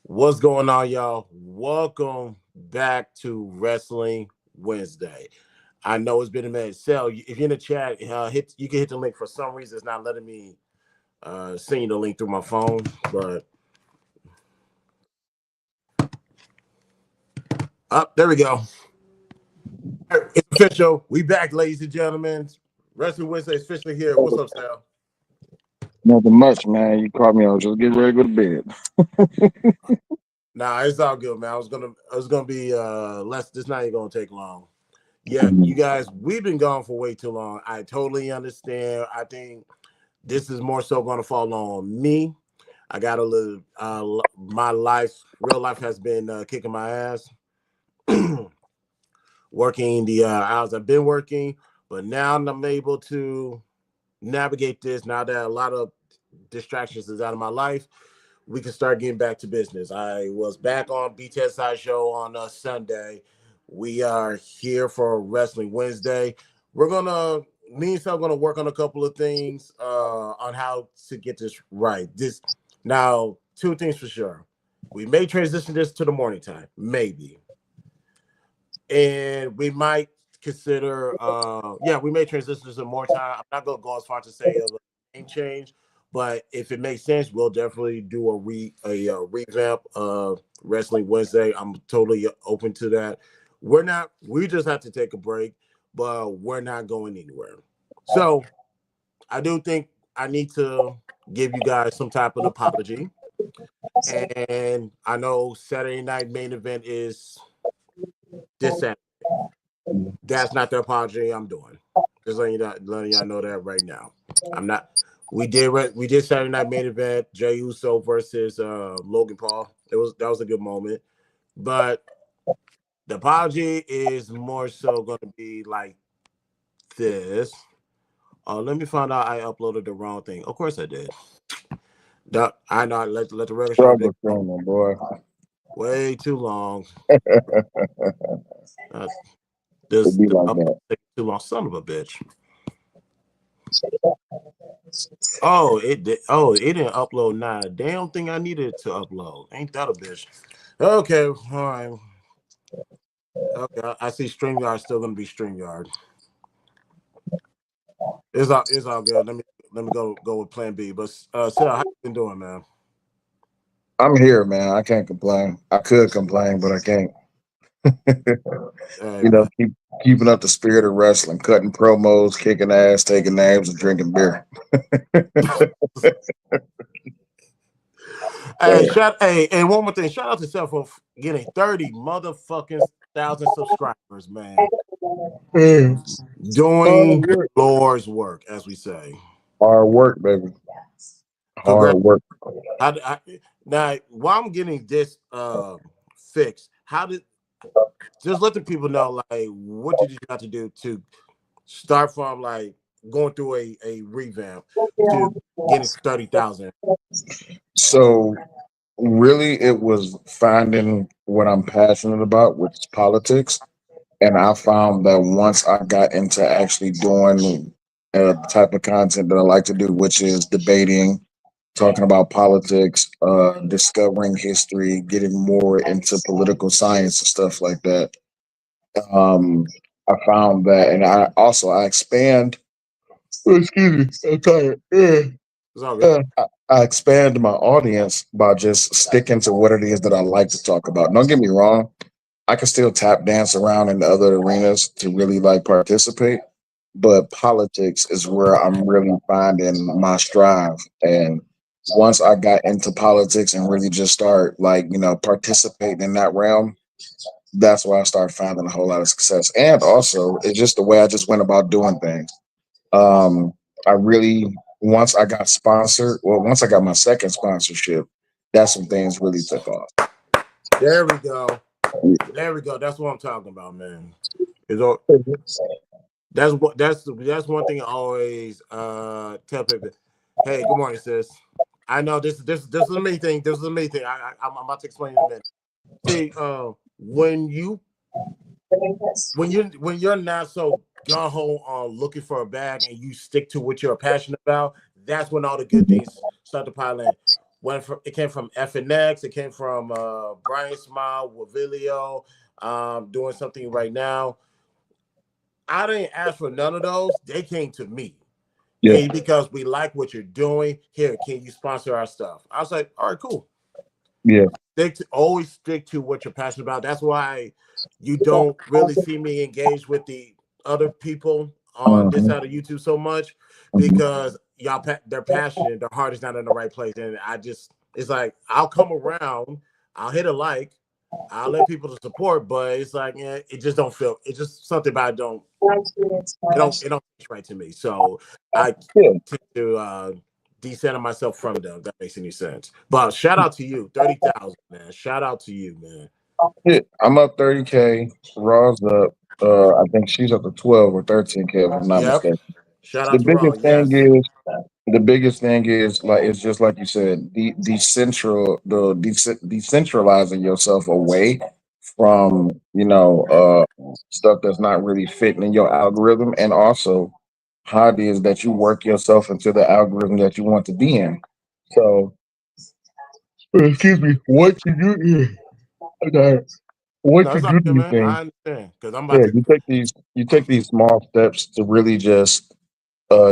What's going on, y'all? Welcome back to Wrestling Wednesday. I know it's been a minute. Sel, if you're in the chat, hit you can hit the link. For some reason, it's not letting me send you the link through my phone. But up there we go. It's official. We back, ladies and gentlemen. Wrestling Wednesday is officially here. What's up, Sal? Nothing much, man. You caught me. I was just getting ready to go to bed. Nah, it's all good, man. I was gonna be less. This not even gonna take long. Yeah, you guys, we've been gone for way too long. I totally understand. I think this is more so going to fall on me. I got a little, my life, real life has been kicking my ass, working the hours I've been working, but now I'm able to navigate this. Now that a lot of distractions is out of my life, we can start getting back to business. I was back on BTSI show on Sunday. We are here for Wrestling Wednesday. We're gonna me and Sal gonna work on a couple of things on how to get this right. This now two things for sure. We may transition this to the morning time, maybe, and we might consider we may transition to some more time. I'm not gonna go as far to say of a name change, but if it makes sense, we'll definitely do a revamp of Wrestling Wednesday. I'm totally open to that. We just have to take a break, but we're not going anywhere. So I do think I need to give you guys some type of apology. And I know Saturday night main event is this Saturday. That's not the apology I'm doing. Just letting y'all know that right now. I'm not. We did Saturday night main event. Jey Uso versus Logan Paul. That was a good moment, but the apology is more so going to be like this. Let me find out I uploaded the wrong thing. Of course I did. I know. Let the record show that Trouble training, boy. way too long. Uh, It this be the like upload that. taking too long. Son of a bitch. Oh, it did. Oh, it didn't upload now. Damn thing I needed to upload. Ain't that a bitch? Okay, all right. Okay, I see StreamYard still gonna be StreamYard. It's all good. Let me go with Plan B. But Sal, how you been doing, man? I'm here, man. I can't complain. I could complain, but I can't. Hey You know, man. keeping up the spirit of wrestling, cutting promos, kicking ass, taking names, and drinking beer. Hey, and one more thing. Shout out to Sal for getting 30 motherfucking thousand subscribers, man. Mm. Hard Doing the work. Lord's work, as we say. Hard work, baby. Hard Congrats. work. Now, while I'm getting this fixed, how did just let the people know like what did you have to do to start from like going through a revamp to getting 30,000? So, really, it was finding what I'm passionate about, which is politics. And I found that once I got into actually doing the type of content that I like to do, which is debating, talking about politics, discovering history, getting more into political science and stuff like that. Um, I found that, and I expand. Oh, excuse me, I'm tired. It's all good. I expand my audience by just sticking to what it is that I like to talk about. Don't get me wrong, I can still tap dance around in the other arenas to really like participate, but politics is where I'm really finding my strive. And once I got into politics and really just start like, participating in that realm, that's where I started finding a whole lot of success. And also it's just the way I just went about doing things. Um, I really once I got sponsored, well, once I got my second sponsorship, that's when things really took off. There we go. There we go. That's what I'm talking about, man. Is all that's one thing I always tell people. Hey, good morning, sis. I know this is a me thing. This is a me thing. I'm about to explain in a minute. See, when you when you're not so gung ho on looking for a bag and you stick to what you're passionate about, that's when all the good things start to pile in. it came from FNX, it came from Brian Smile, Wavilio, doing something right now. I didn't ask for none of those. They came to me. Yeah. Hey, because we like what you're doing. Here, can you sponsor our stuff? I was like, all right, cool. Yeah. Always stick to what you're passionate about. That's why you don't really see me engage with the other people on this side of YouTube so much, because they're passionate, their heart is not in the right place. And it's like, I'll come around, I'll hit a like, I'll let people to support, but it's like, yeah, it just don't feel, it's just something about it don't taste right to me. So I tend to decenter myself from them, if that makes any sense. But shout out to you, 30,000, man. Shout out to you, man. Yeah, I'm up 30K. Raw's up. I think she's up to 12 or 13K if I'm not Yep. mistaken. Shout The out to Raw. biggest thing Yes. is the biggest thing is like it's just like you said, decentralizing yourself away from stuff that's not really fitting in your algorithm, and also how it is that you work yourself into the algorithm that you want to be in. So excuse me, okay, No, what you it's not do good, these man. things, I understand because I'm about yeah, to. you take these small steps to really just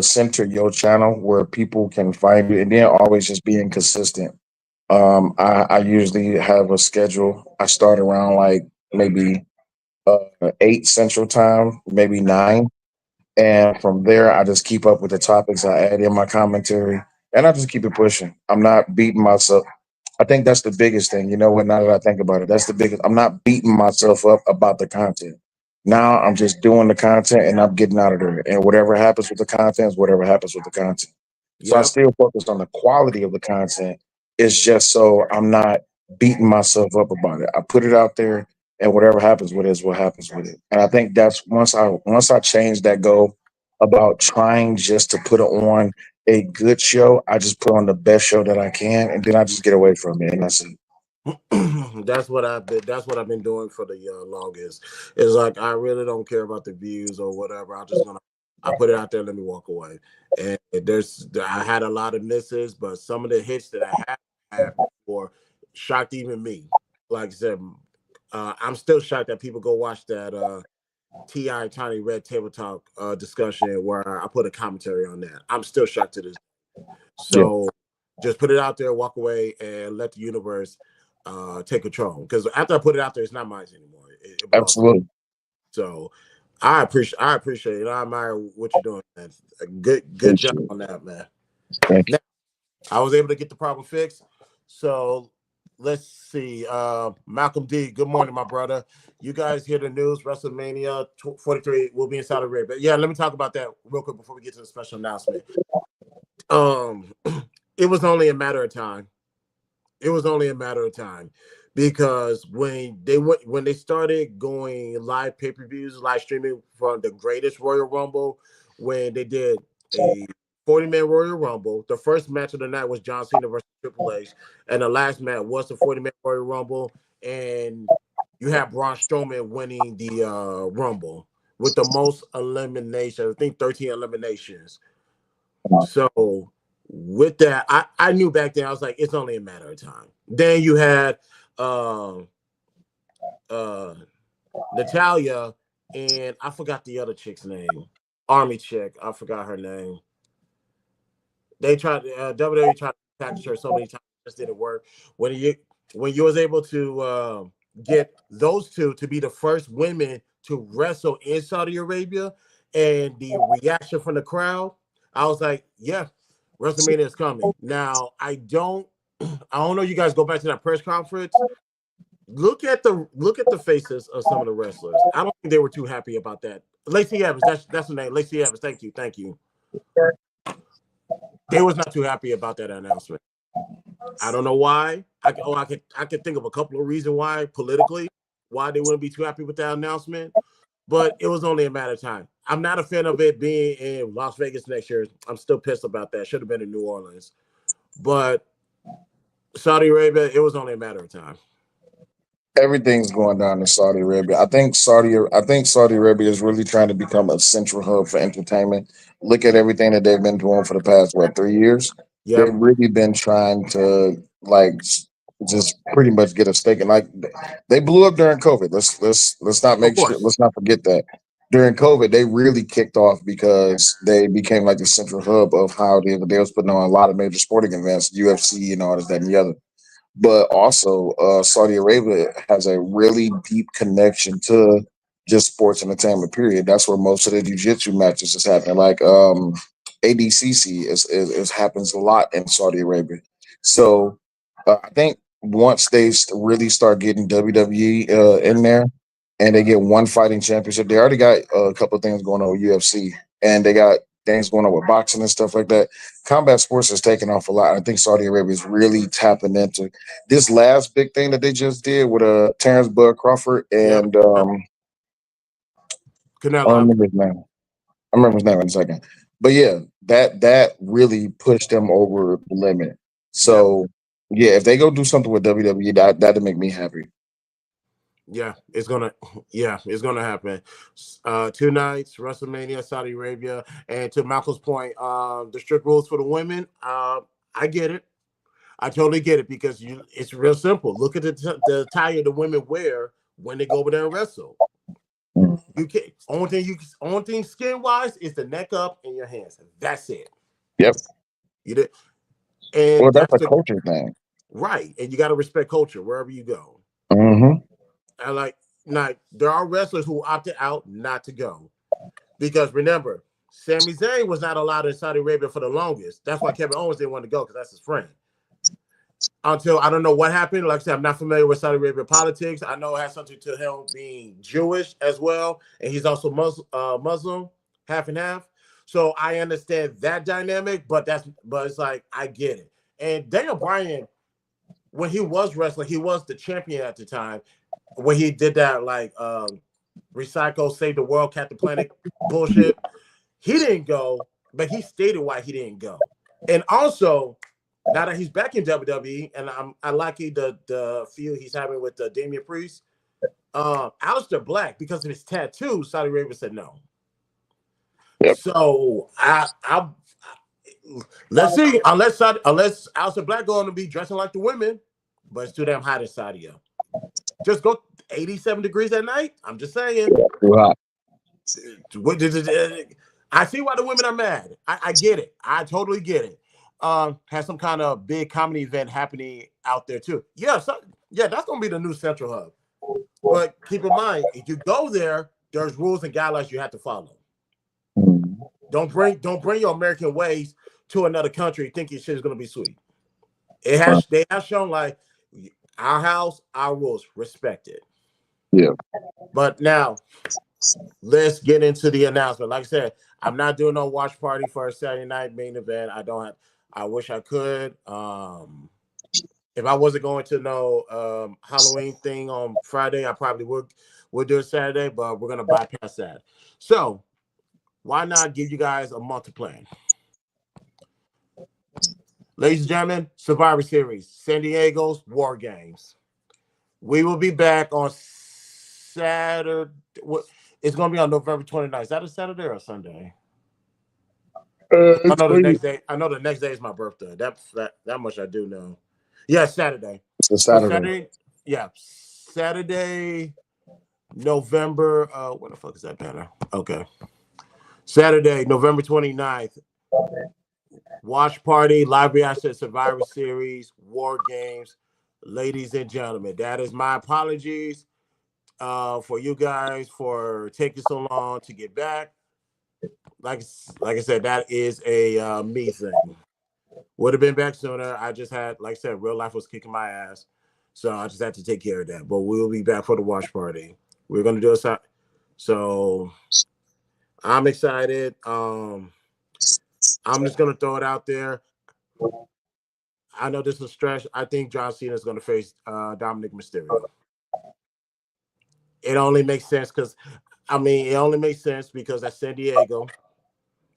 center your channel where people can find you, and then always just being consistent. I usually have a schedule. I start around like maybe 8 Central Time, maybe 9, and from there I just keep up with the topics. I add in my commentary, and I just keep it pushing. I'm not beating myself. I think that's the biggest thing. You know what? Now that I think about it, that's the biggest. I'm not beating myself up about the content. Now I'm just doing the content and I'm getting out of there. And whatever happens with the content is whatever happens with the content. So I Yep. still focus on the quality of the content. It's just so I'm not beating myself up about it. I put it out there, and whatever happens with it is what happens with it. And I think that's once I change that goal about trying just to put on a good show, I just put on the best show that I can, and then I just get away from it, and that's it. That's what I've been doing for the longest. It's like, I really don't care about the views or whatever. I put it out there, let me walk away. And I had a lot of misses, but some of the hits that I have had before shocked even me. Like I said, I'm still shocked that people go watch that Ti Tiny Red Table Talk discussion where I put a commentary on that. I'm still shocked to this. Yeah, So just put it out there, walk away, and let the universe take control. Because after I put it out there, it's not mine anymore. It belongs to me. absolutely. So I appreciate it. I admire what you're doing, man. A good job Appreciate it. on that, man. Thank you. Now, I was able to get the problem fixed. So let's see. Malcolm D, good morning, my brother. You guys hear the news? WrestleMania 43 will be in Saudi Arabia. Yeah, let me talk about that real quick before we get to the special announcement. Um, it was only a matter of time. It was only a matter of time, because when they started going live pay-per-views, live streaming from the greatest Royal Rumble, when they did a 40-man Royal Rumble, the first match of the night was John Cena versus Triple H, and the last match was the 40-man Royal Rumble, and you have Braun Strowman winning the Rumble with the most eliminations. I think 13 eliminations. So with that, I knew back then, I was like, it's only a matter of time. Then you had uh uh Natalia, and I forgot the other chick's name. Army chick. I forgot her name. They tried WWE tried to package her so many times, it just didn't work. When you was able to get those two to be the first women to wrestle in Saudi Arabia, and the reaction from the crowd, I was like, yeah, WrestleMania is coming. Now I don't know, you guys go back to that press conference. Look at the faces of some of the wrestlers. I don't think they were too happy about that. Lacey Evans, that's the name. Lacey Evans, thank you. They was not too happy about that announcement. I don't know why. I could think of a couple of reasons why, politically, why they wouldn't be too happy with that announcement. But it was only a matter of time. I'm not a fan of it being in Las Vegas next year. I'm still pissed about that. Should have been in New Orleans. But Saudi Arabia, it was only a matter of time. Everything's going down in Saudi Arabia. I think Saudi Arabia is really trying to become a central hub for entertainment. Look at everything that they've been doing for the past 3 years. Yep. They've really been trying to like just pretty much get a stake. And like they blew up during COVID. Let's not Of make sure. course. Let's not forget that during COVID they really kicked off because they became like the central hub of how they was putting on a lot of major sporting events, UFC and all this, that, and the other. But also, Saudi Arabia has a really deep connection to just sports entertainment. Period. That's where most of the jiu-jitsu matches is happening. Like ADCC is happens a lot in Saudi Arabia. So I think once they really start getting WWE in there, and they get one fighting championship, they already got a couple of things going on with UFC, and they got things going on with boxing and stuff like that. Combat sports is taking off a lot. I think Saudi Arabia is really tapping into this last big thing that they just did with Terrence Bud Crawford Yep. and Yep. I Canelo. remember his name. I remember his name in a second. But yeah, that really pushed them over the limit. Yep. So yeah, if they go do something with WWE, that'd make me happy. Yeah, it's gonna. Yeah, it's gonna happen. 2 nights, WrestleMania, Saudi Arabia, and to Malcolm's point, the strict rules for the women. I get it. I totally get it because it's real simple. Look at the attire the women wear when they go over there and wrestle. Mm. You can only thing skin wise is the neck up and your hands. That's it. Yep. You did, Well, and that's that's a the culture thing. right. And you got to respect culture wherever you go. Hmm. I like now there are wrestlers who opted out not to go because remember, Sami Zayn was not allowed in Saudi Arabia for the longest. That's why Kevin Owens didn't want to go because that's his friend. Until I don't know what happened. Like I said, I'm not familiar with Saudi Arabia politics. I know it has something to him being Jewish as well, and he's also Muslim, half and half. So I understand that dynamic, but it's like I get it. And Daniel Bryan, when he was wrestling, he was the champion at the time. When he did that, like recycle, save the world, Captain Planet bullshit, he didn't go, but he stated why he didn't go. And also, now that he's back in WWE, and I like the feud he's having with Damian Priest, Aleister Black, because of his tattoo, Saudi Arabia said no. Yep. So I let's see, unless Aleister Black going to be dressing like the women, but it's too damn hot in Saudi. Just go 87 degrees at night. I'm just saying. Too hot. I see why the women are mad. I get it. I totally get it. Has some kind of big comedy event happening out there too. Yeah, yeah, that's gonna be the new central hub. But keep in mind, if you go there, there's rules and guidelines you have to follow. Mhm. Don't bring your American ways to another country thinking shit is gonna be sweet. They have shown like our house, our rules, respect it. Yeah. But now let's get into the announcement. Like I said, I'm not doing no watch party for a Saturday night main event. I don't have, I wish I could. If I wasn't going to no Halloween thing on Friday, I probably would do it Saturday, but we're gonna bypass that. So why not give you guys a month to plan? Ladies and gentlemen, Survivor Series, San Diego's War Games. We will be back on Saturday. It's going to be on November 29th. Is that a Saturday or a Sunday? I know the next day. I know the next day is my birthday. That much I do know. Yeah, Saturday. It's a So Saturday. yeah, Saturday, November. What the fuck is that banner? Okay, Saturday, November 29th. Watch party, live reaction Survivor Series, War Games. Ladies and gentlemen, that is my apologies for you guys for taking so long to get back. Like I said, that is a me thing. Would have been back sooner. I just had, like I said, real life was kicking my ass, so I just had to take care of that. But we will be back for the watch party. We're gonna do a so I'm excited. I'm just gonna throw it out there. I know this is a stretch. I think John Cena is gonna face Dominic Mysterio. It only makes sense because it only makes sense because that's San Diego,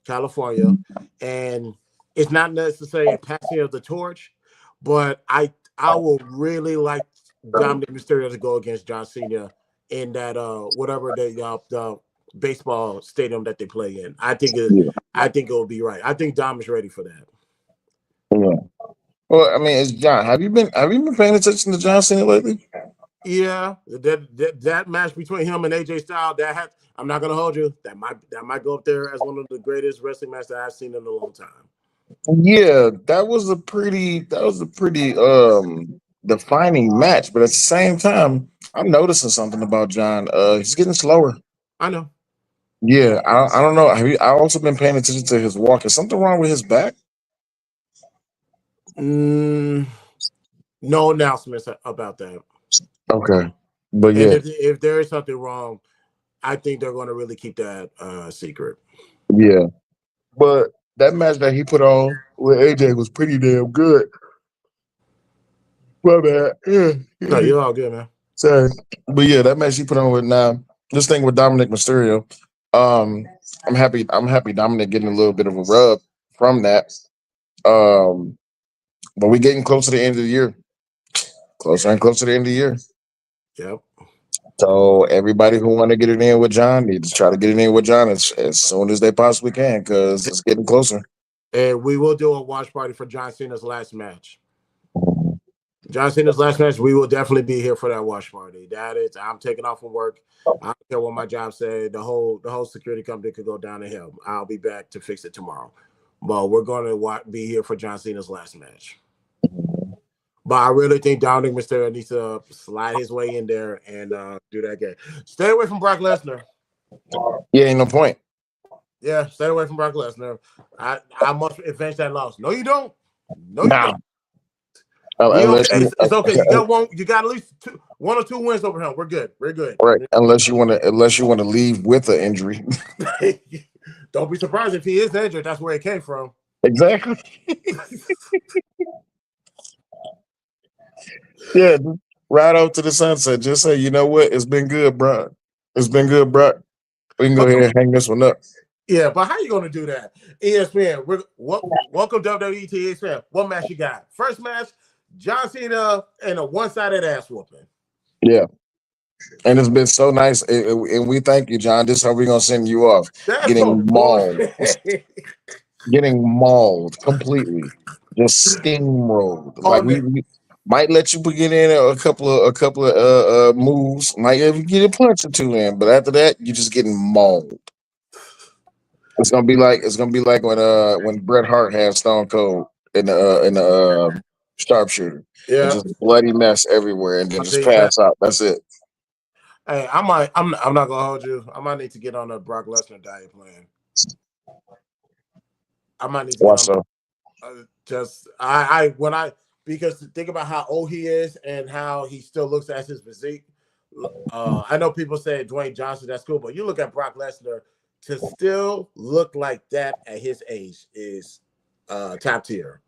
California, and it's not necessarily a passing of the torch, but I will really like Dominic Mysterio to go against John Cena in that whatever the baseball stadium that they play in. Yeah. I think it will be right. I think Dom is ready for that. Yeah. Well, I mean, it's John. Have you been paying attention to John Cena lately? Yeah, that match between him and AJ Styles, that had, I'm not gonna hold you. That might go up there as one of the greatest wrestling matches that I've seen in a long time. Yeah, that was a pretty defining match, but at the same time, I'm noticing something about John. He's getting slower. I know. Yeah, I don't know. I also been paying attention to his walk. Is something wrong with his back? Mm, no announcements about that. Okay. But And yeah, if there is something wrong, I think they're going to really keep that secret. yeah. But that match that he put on with AJ was pretty damn good. My bad. Yeah, No, yeah. you're all good, man. Sorry. But yeah, that match he put on with now this thing with Dominic Mysterio. Um, I'm happy Dominic getting a little bit of a rub from that. Um, but we getting close to the end of the year. Closer and closer to the end of the year. Yep. So everybody who want to get it in with John needs to try to get it in with John as soon as they possibly can because it's getting closer. And we will do a watch party for John Cena's last match. John Cena's last match, we will definitely be here for that watch party. That is, I'm taking off from work. I don't care what my job said. The whole security company could go down to hell. I'll be back to fix it tomorrow. But we're going to be here for John Cena's last match. But I really think Dominic Mysterio needs to slide his way in there and do that game. Stay away from Brock Lesnar. Yeah, ain't no point. Yeah, stay away from Brock Lesnar. I must avenge that loss. No, you don't. No, you Nah, don't. We okay. unless you It's okay. You got one. You got at least one or two wins over him. We're good. We're good. right, unless you want to leave with an injury. Don't be surprised if he is injured. That's where it came from. Exactly. Yeah, just ride out to the sunset. Just say, you know what? It's been good, bro. It's been good, bro. We can go But ahead and hang this one up. yeah, but how you gonna do that? ESPN. Welcome WWE to ESPN. What match you got? First match, John Cena and a one-sided ass whooping. Yeah. And it's been so nice. And we thank you, John. This is how we're gonna send you off. That's Getting some mauled. bullshit. Getting mauled completely. Just steamrolled. Like On we, the we might let you get in a couple of moves, might even get a punch or two in, but after that, you're just getting mauled. It's gonna be like when Bret Hart had Stone Cold in the sharpshooter and yeah. just bloody mess everywhere and then I just think that. pass out. That's it. Hey, I might. I'm not gonna hold you. I might need to get on a Brock Lesnar diet plan. I might need to get Why on. so? Just I when I because think about how old he is and how he still looks at his physique. I know people say Dwayne Johnson, that's cool, but you look at Brock Lesnar to still look like that at his age is top tier.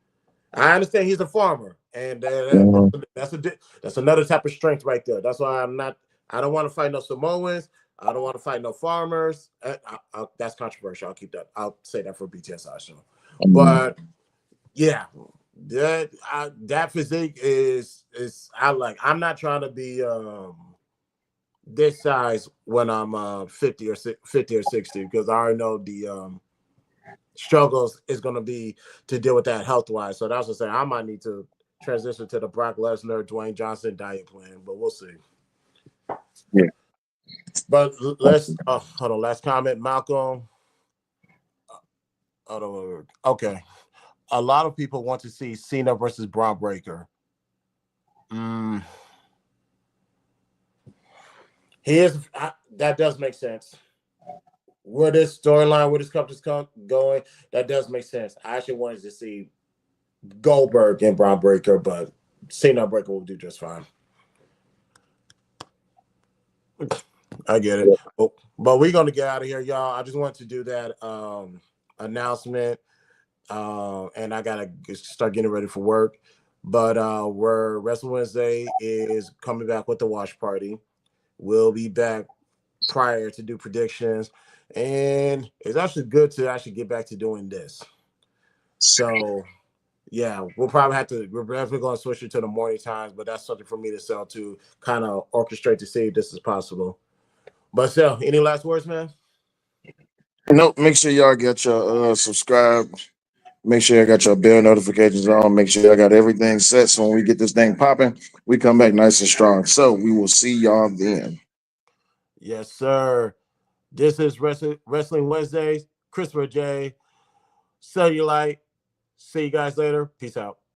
I understand he's a farmer, and Mhm. that's another type of strength right there. That's why I'm not. I don't want to fight no Samoans. I don't want to fight no farmers. That's controversial. I'll keep that. I'll say that for BTSI show. Mhm. But yeah, that physique is I like. I'm not trying to be this size when I'm 50 or 60 because I already know the struggles is going to be to deal with that health wise. So that's what I'm saying. I might need to transition to the Brock Lesnar, Dwayne Johnson diet plan, but we'll see. Yeah. But let's hold on. Last comment, Malcolm. Okay. A lot of people want to see Cena versus Braun Breaker. Mm, that does make sense. Where this storyline, where this company's going, that does make sense. I actually wanted to see Goldberg and Braun Breaker, but Cena Breaker will do just fine. I get it. But we're gonna get out of here, y'all. I just wanted to do that announcement. And I gotta start getting ready for work. But where Wrestle Wednesday is coming back with the watch party. We'll be back prior to do predictions. And it's actually good to actually get back to doing this. So yeah, we're definitely gonna switch it to the morning times, but that's something for me to sell to kind of orchestrate to see if this is possible. But Sel, any last words, man? Nope. Make sure y'all get your subscribe Make sure I got your bell notifications on. Make sure I got everything set. So when we get this thing popping, we come back nice and strong. So we will see y'all then. Yes, sir. This is Wrestling Wednesdays. Christopher J. Cellulite. See you guys later. Peace out.